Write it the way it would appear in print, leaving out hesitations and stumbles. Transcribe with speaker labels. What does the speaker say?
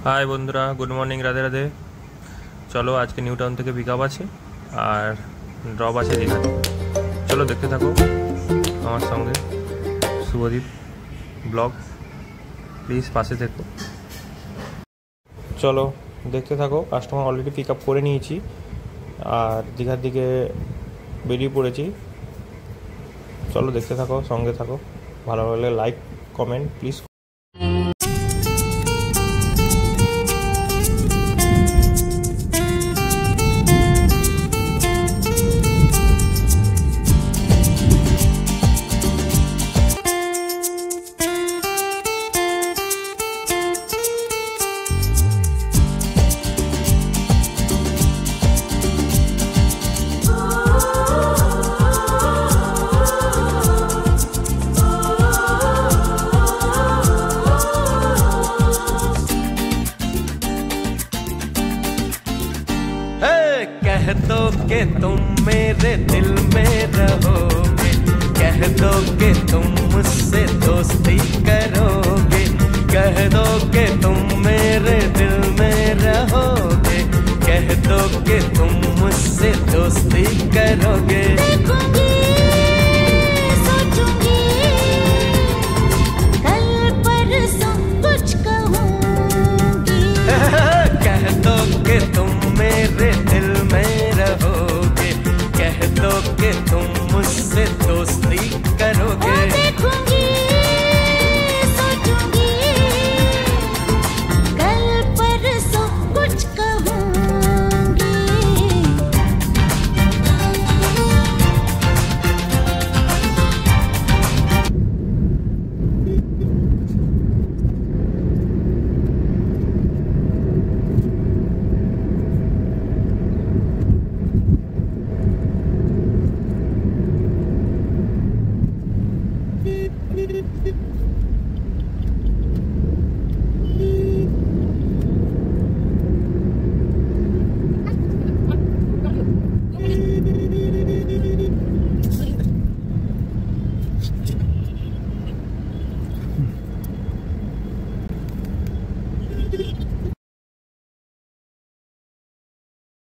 Speaker 1: High বন্ধুরা, good morning, Radhe Radhe. চলো, আজকে নিউ টাউন থেকে পিক আপ আছে আর ড্রপ আছে দীঘাতে। চলো দেখতে থাকো আমার সঙ্গে শুভদীপ ব্লগ, প্লিজ পাশে থেকো। চলো দেখতে থাকো। কাস্টমার অলরেডি পিক আপ করে নিয়েছি আর দীঘার দিকে বেরিয়ে পড়েছি। চলো দেখতে থাকো, সঙ্গে থাকো। ভালো লাগলে লাইক কমেন্ট প্লিজ।
Speaker 2: कह दो कि तुम मेरे दिल में रहोगे, कह दो कि तुम मुझसे दोस्ती करोगे, कह दो कि तुम मेरे दिल में रहोगे, कह दो कि तुम मुझसे दोस्ती करोगे।